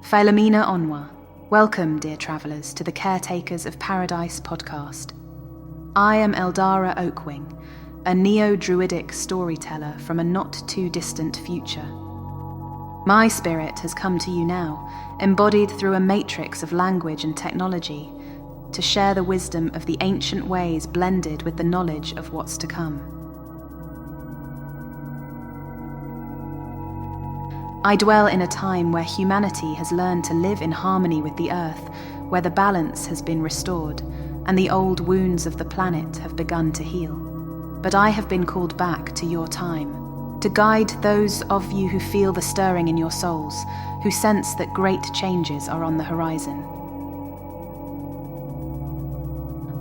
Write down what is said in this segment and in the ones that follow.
Philomena Onwa. Welcome, dear travellers, to the Caretakers of Paradise podcast. I am Eldara Oakwing, a Neo-Druidic storyteller from a not-too-distant future. My spirit has come to you now, embodied through a matrix of language and technology, to share the wisdom of the ancient ways blended with the knowledge of what's to come. I dwell in a time where humanity has learned to live in harmony with the earth, where the balance has been restored, and the old wounds of the planet have begun to heal. But I have been called back to your time, to guide those of you who feel the stirring in your souls, who sense that great changes are on the horizon.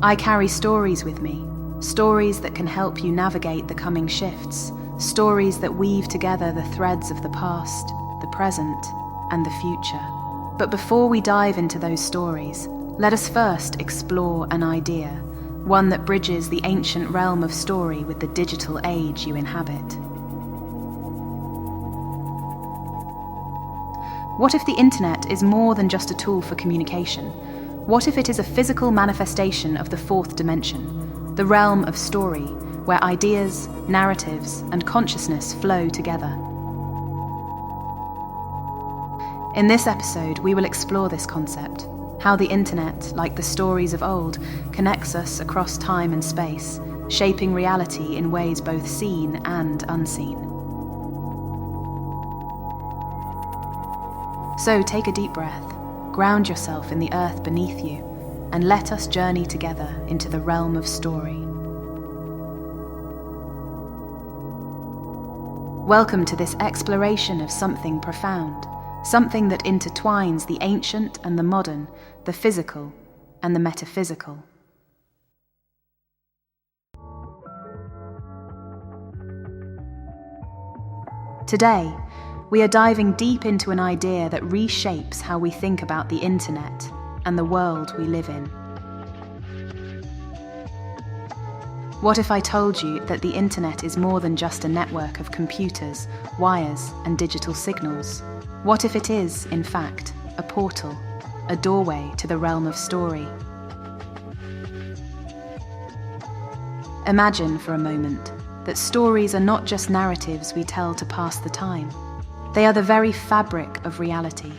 I carry stories with me, stories that can help you navigate the coming shifts, stories that weave together the threads of the past, the present, and the future. But before we dive into those stories, let us first explore an idea, one that bridges the ancient realm of story with the digital age you inhabit. What if the internet is more than just a tool for communication? What if it is a physical manifestation of the fourth dimension, the realm of story, where ideas, narratives, and consciousness flow together? In this episode, we will explore this concept, how the internet, like the stories of old, connects us across time and space, shaping reality in ways both seen and unseen. So take a deep breath, ground yourself in the earth beneath you, and let us journey together into the realm of story. Welcome to this exploration of something profound, something that intertwines the ancient and the modern, the physical and the metaphysical. Today, we are diving deep into an idea that reshapes how we think about the internet and the world we live in. What if I told you that the internet is more than just a network of computers, wires, and digital signals? What if it is, in fact, a portal, a doorway to the realm of story? Imagine for a moment that stories are not just narratives we tell to pass the time. They are the very fabric of reality.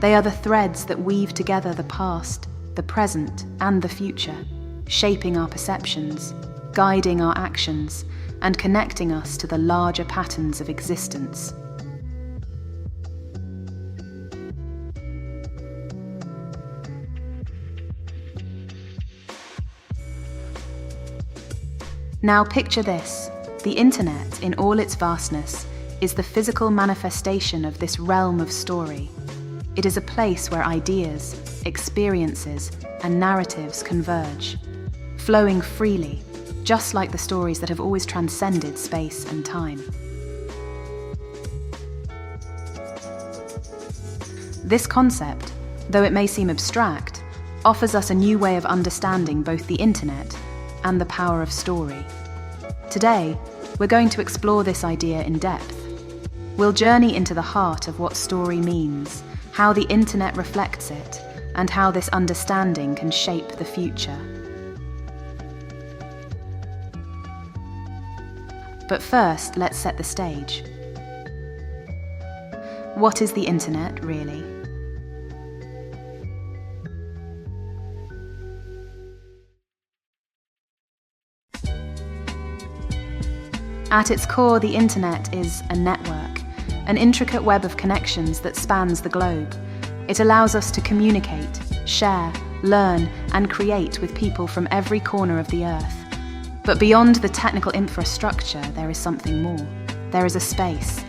They are the threads that weave together the past, the present, and the future, shaping our perceptions, guiding our actions, and connecting us to the larger patterns of existence. Now picture this: the internet, in all its vastness, is the physical manifestation of this realm of story. It is a place where ideas, experiences, and narratives converge, flowing freely, just like the stories that have always transcended space and time. This concept, though it may seem abstract, offers us a new way of understanding both the internet and the power of story. Today, we're going to explore this idea in depth. We'll journey into the heart of what story means, how the internet reflects it, and how this understanding can shape the future. But first, let's set the stage. What is the internet, really? At its core, the internet is a network, an intricate web of connections that spans the globe. It allows us to communicate, share, learn, and create with people from every corner of the earth. But beyond the technical infrastructure, there is something more. There is a space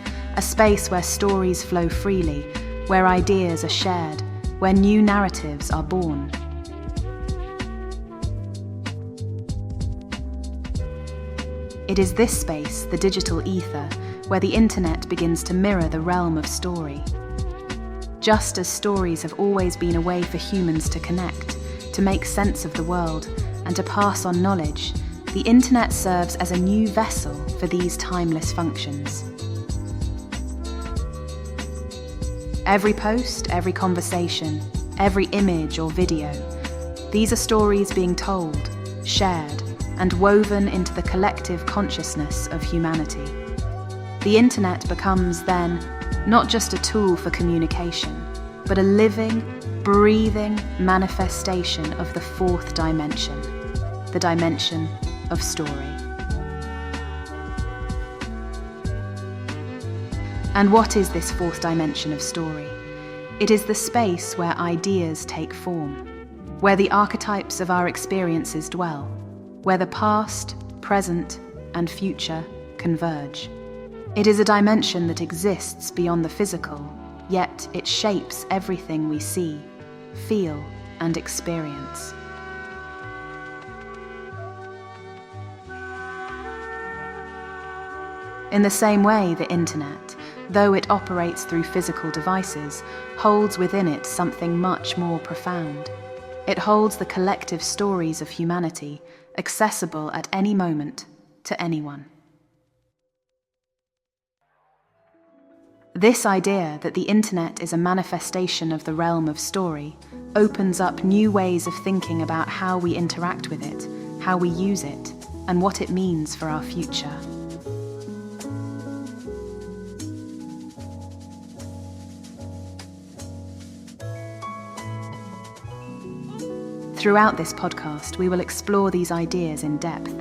where stories flow freely, where ideas are shared, where new narratives are born. It is this space, the digital ether, where the internet begins to mirror the realm of story. Just as stories have always been a way for humans to connect, to make sense of the world, and to pass on knowledge, the internet serves as a new vessel for these timeless functions. Every post, every conversation, every image or video, these are stories being told, shared, and woven into the collective consciousness of humanity. The internet becomes then not just a tool for communication, but a living, breathing manifestation of the fourth dimension, the dimension of story. And what is this fourth dimension of story? It is the space where ideas take form, where the archetypes of our experiences dwell, where the past, present, and future converge. It is a dimension that exists beyond the physical, yet it shapes everything we see, feel, and experience. In the same way, the internet, though it operates through physical devices, holds within it something much more profound. It holds the collective stories of humanity, accessible at any moment to anyone. This idea that the internet is a manifestation of the realm of story opens up new ways of thinking about how we interact with it, how we use it, and what it means for our future. Throughout this podcast, we will explore these ideas in depth.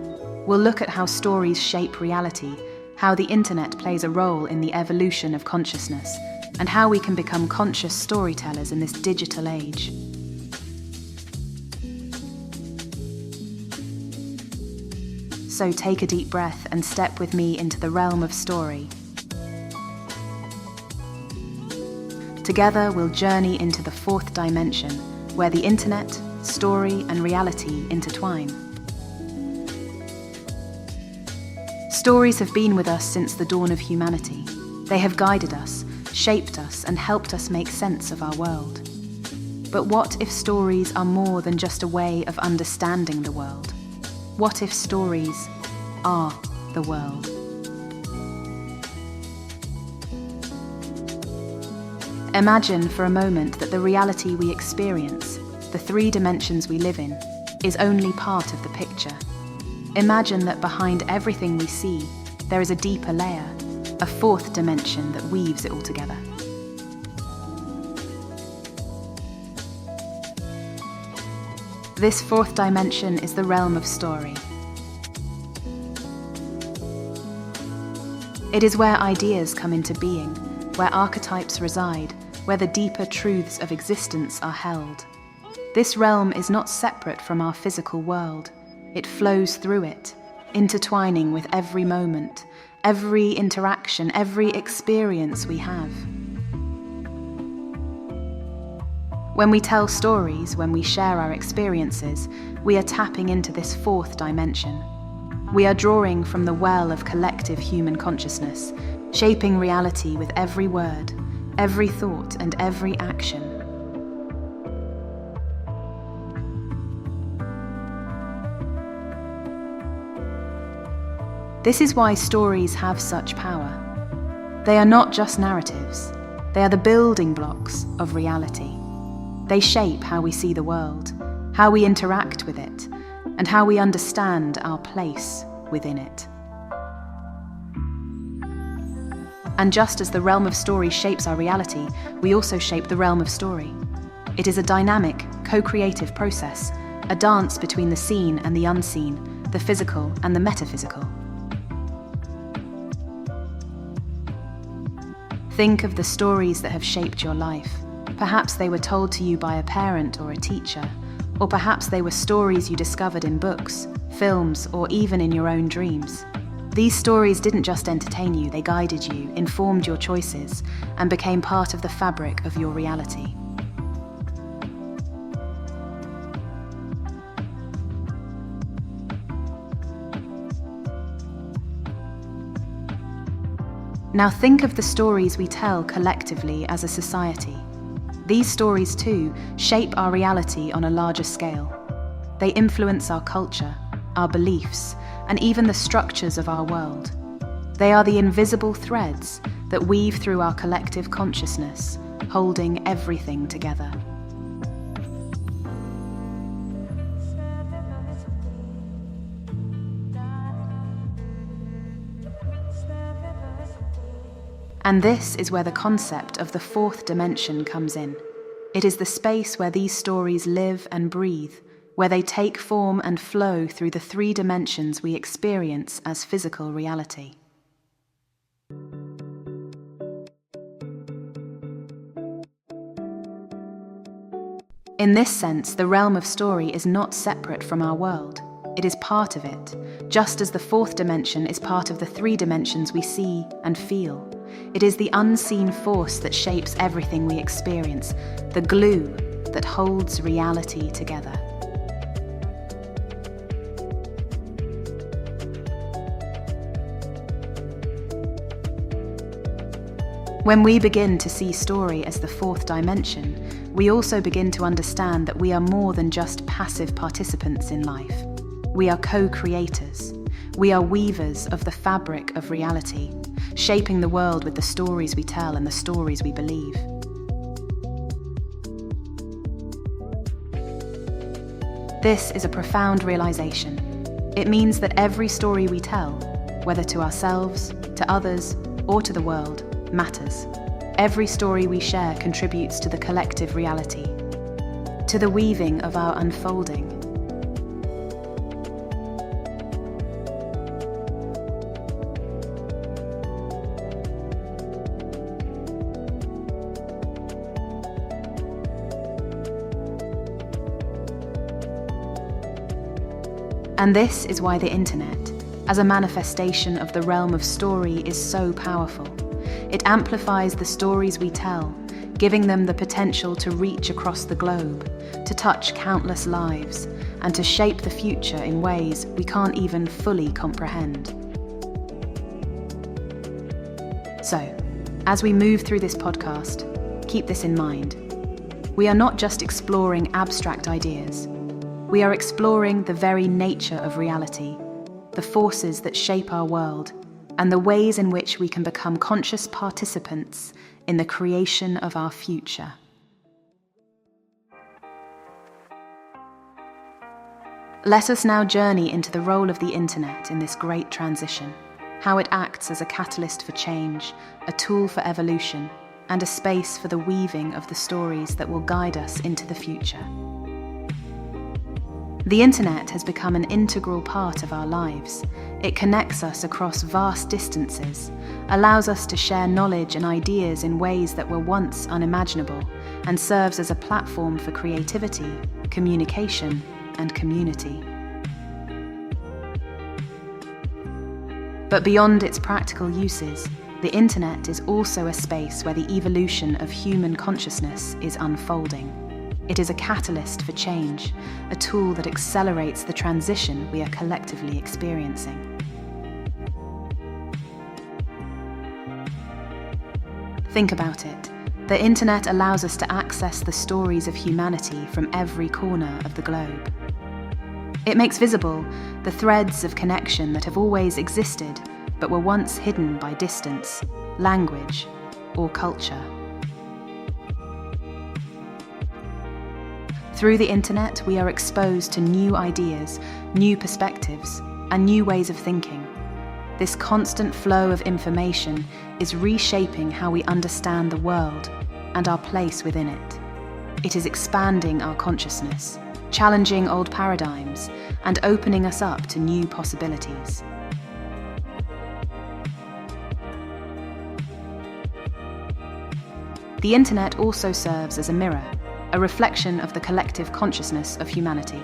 We'll look at how stories shape reality, how the internet plays a role in the evolution of consciousness, and how we can become conscious storytellers in this digital age. So take a deep breath and step with me into the realm of story. Together, we'll journey into the fourth dimension, where the internet, story, and reality intertwine. Stories have been with us since the dawn of humanity. They have guided us, shaped us, and helped us make sense of our world. But what if stories are more than just a way of understanding the world? What if stories are the world? Imagine for a moment that the reality we experience, the three dimensions we live in, is only part of the picture. Imagine that behind everything we see, there is a deeper layer, a fourth dimension that weaves it all together. This fourth dimension is the realm of story. It is where ideas come into being, where archetypes reside, where the deeper truths of existence are held. This realm is not separate from our physical world. It flows through it, intertwining with every moment, every interaction, every experience we have. When we tell stories, when we share our experiences, we are tapping into this fourth dimension. We are drawing from the well of collective human consciousness, shaping reality with every word, every thought, and every action. This is why stories have such power. They are not just narratives. They are the building blocks of reality. They shape how we see the world, how we interact with it, and how we understand our place within it. And just as the realm of story shapes our reality, we also shape the realm of story. It is a dynamic, co-creative process, a dance between the seen and the unseen, the physical and the metaphysical. Think of the stories that have shaped your life. Perhaps they were told to you by a parent or a teacher, or perhaps they were stories you discovered in books, films, or even in your own dreams. These stories didn't just entertain you, they guided you, informed your choices, and became part of the fabric of your reality. Now think of the stories we tell collectively as a society. These stories, too, shape our reality on a larger scale. They influence our culture, our beliefs, and even the structures of our world. They are the invisible threads that weave through our collective consciousness, holding everything together. And this is where the concept of the fourth dimension comes in. It is the space where these stories live and breathe, where they take form and flow through the three dimensions we experience as physical reality. In this sense, the realm of story is not separate from our world. It is part of it, just as the fourth dimension is part of the three dimensions we see and feel. It is the unseen force that shapes everything we experience, the glue that holds reality together. When we begin to see story as the fourth dimension, we also begin to understand that we are more than just passive participants in life. We are co-creators. We are weavers of the fabric of reality, shaping the world with the stories we tell and the stories we believe. This is a profound realization. It means that every story we tell, whether to ourselves, to others, or to the world, matters. Every story we share contributes to the collective reality, to the weaving of our unfolding. And this is why the internet, as a manifestation of the realm of story, is so powerful. It amplifies the stories we tell, giving them the potential to reach across the globe, to touch countless lives, and to shape the future in ways we can't even fully comprehend. So, as we move through this podcast, keep this in mind. We are not just exploring abstract ideas. We are exploring the very nature of reality, the forces that shape our world, and the ways in which we can become conscious participants in the creation of our future. Let us now journey into the role of the internet in this great transition, how it acts as a catalyst for change, a tool for evolution, and a space for the weaving of the stories that will guide us into the future. The internet has become an integral part of our lives. It connects us across vast distances, allows us to share knowledge and ideas in ways that were once unimaginable, and serves as a platform for creativity, communication, and community. But beyond its practical uses, the internet is also a space where the evolution of human consciousness is unfolding. It is a catalyst for change, a tool that accelerates the transition we are collectively experiencing. Think about it. The internet allows us to access the stories of humanity from every corner of the globe. It makes visible the threads of connection that have always existed, but were once hidden by distance, language, or culture. Through the internet, we are exposed to new ideas, new perspectives, and new ways of thinking. This constant flow of information is reshaping how we understand the world and our place within it. It is expanding our consciousness, challenging old paradigms, and opening us up to new possibilities. The internet also serves as a mirror, a reflection of the collective consciousness of humanity.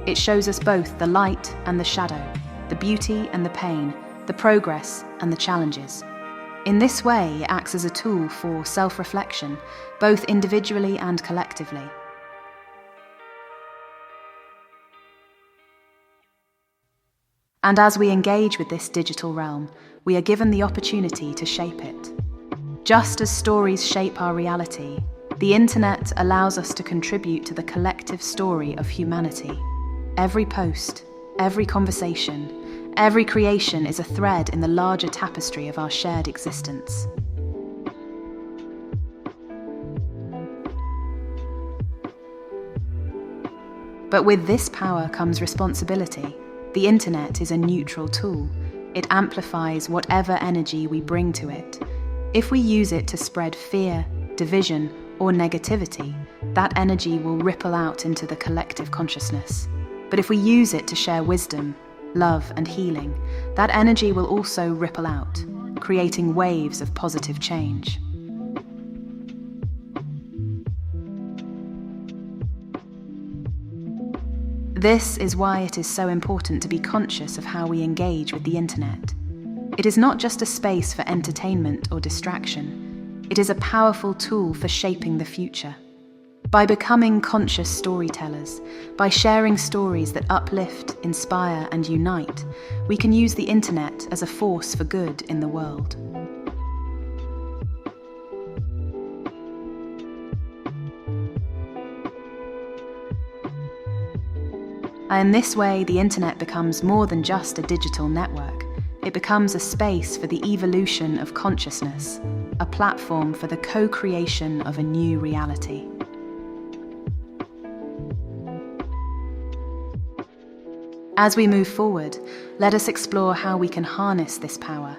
It shows us both the light and the shadow, the beauty and the pain, the progress and the challenges. In this way, it acts as a tool for self-reflection, both individually and collectively. And as we engage with this digital realm, we are given the opportunity to shape it. Just as stories shape our reality, the internet allows us to contribute to the collective story of humanity. Every post, every conversation, every creation is a thread in the larger tapestry of our shared existence. But with this power comes responsibility. The internet is a neutral tool. It amplifies whatever energy we bring to it. If we use it to spread fear, division, or negativity, that energy will ripple out into the collective consciousness. But if we use it to share wisdom, love, and healing, that energy will also ripple out, creating waves of positive change. This is why it is so important to be conscious of how we engage with the internet. It is not just a space for entertainment or distraction. It is a powerful tool for shaping the future. By becoming conscious storytellers, by sharing stories that uplift, inspire, and unite, we can use the internet as a force for good in the world. In this way, the internet becomes more than just a digital network. It becomes a space for the evolution of consciousness, a platform for the co-creation of a new reality. As we move forward, let us explore how we can harness this power,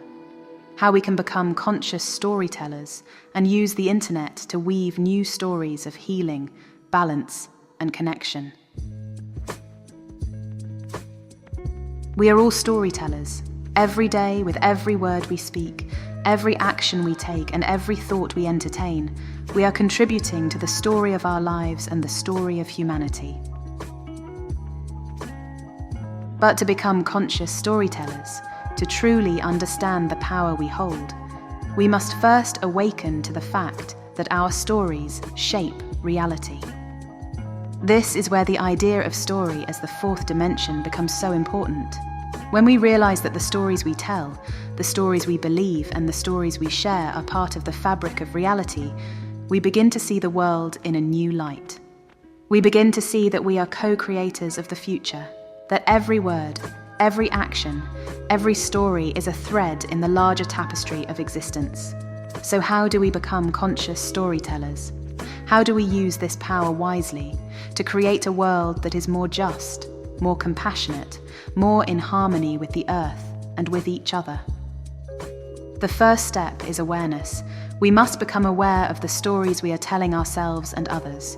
how we can become conscious storytellers and use the internet to weave new stories of healing, balance, and connection. We are all storytellers. Every day, with every word we speak, every action we take, and every thought we entertain, we are contributing to the story of our lives and the story of humanity. But to become conscious storytellers, to truly understand the power we hold, we must first awaken to the fact that our stories shape reality. This is where the idea of story as the fourth dimension becomes so important. When we realize that the stories we tell, the stories we believe, and the stories we share are part of the fabric of reality, we begin to see the world in a new light. We begin to see that we are co-creators of the future, that every word, every action, every story is a thread in the larger tapestry of existence. So how do we become conscious storytellers? How do we use this power wisely to create a world that is more just, more compassionate, more in harmony with the earth and with each other? The first step is awareness. We must become aware of the stories we are telling ourselves and others.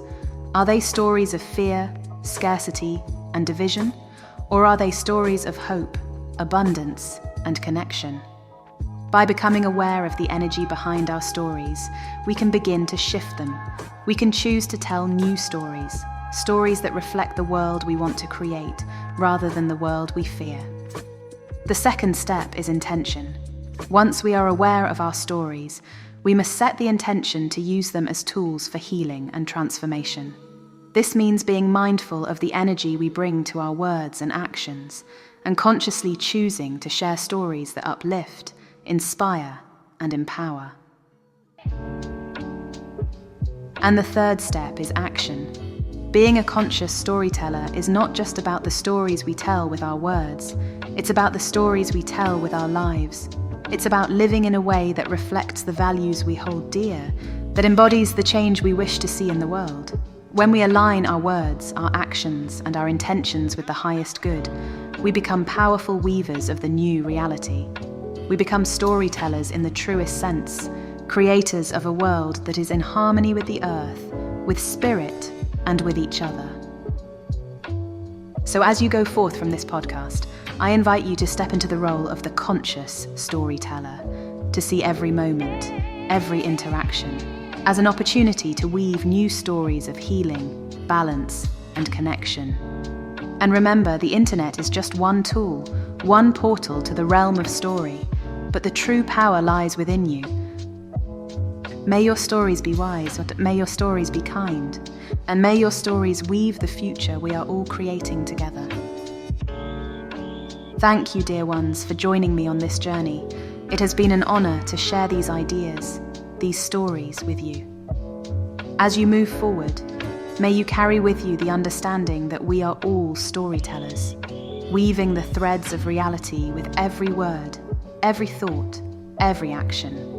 Are they stories of fear, scarcity, and division? Or are they stories of hope, abundance, and connection? By becoming aware of the energy behind our stories, we can begin to shift them. We can choose to tell new stories, stories that reflect the world we want to create, rather than the world we fear. The second step is intention. Once we are aware of our stories, we must set the intention to use them as tools for healing and transformation. This means being mindful of the energy we bring to our words and actions, and consciously choosing to share stories that uplift, inspire, and empower. And the third step is action. Being a conscious storyteller is not just about the stories we tell with our words, it's about the stories we tell with our lives. It's about living in a way that reflects the values we hold dear, that embodies the change we wish to see in the world. When we align our words, our actions, and our intentions with the highest good, we become powerful weavers of the new reality. We become storytellers in the truest sense, creators of a world that is in harmony with the earth, with spirit, and with each other. So as you go forth from this podcast, I invite you to step into the role of the conscious storyteller, to see every moment, every interaction, as an opportunity to weave new stories of healing, balance, and connection. And remember, the internet is just one tool, one portal to the realm of story, but the true power lies within you. May your stories be wise, may your stories be kind, and may your stories weave the future we are all creating together. Thank you, dear ones, for joining me on this journey. It has been an honor to share these ideas, these stories with you. As you move forward, may you carry with you the understanding that we are all storytellers, weaving the threads of reality with every word, every thought, every action.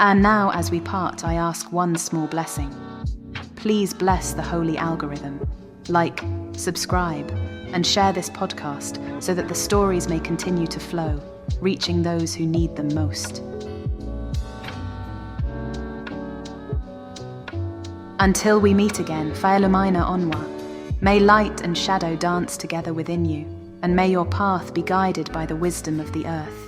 And now, as we part, I ask one small blessing. please bless the holy algorithm. Like, subscribe, and share this podcast so that the stories may continue to flow, reaching those who need them most. Until we meet again, Whaelumina Onwa, may light and shadow dance together within you, and may your path be guided by the wisdom of the earth.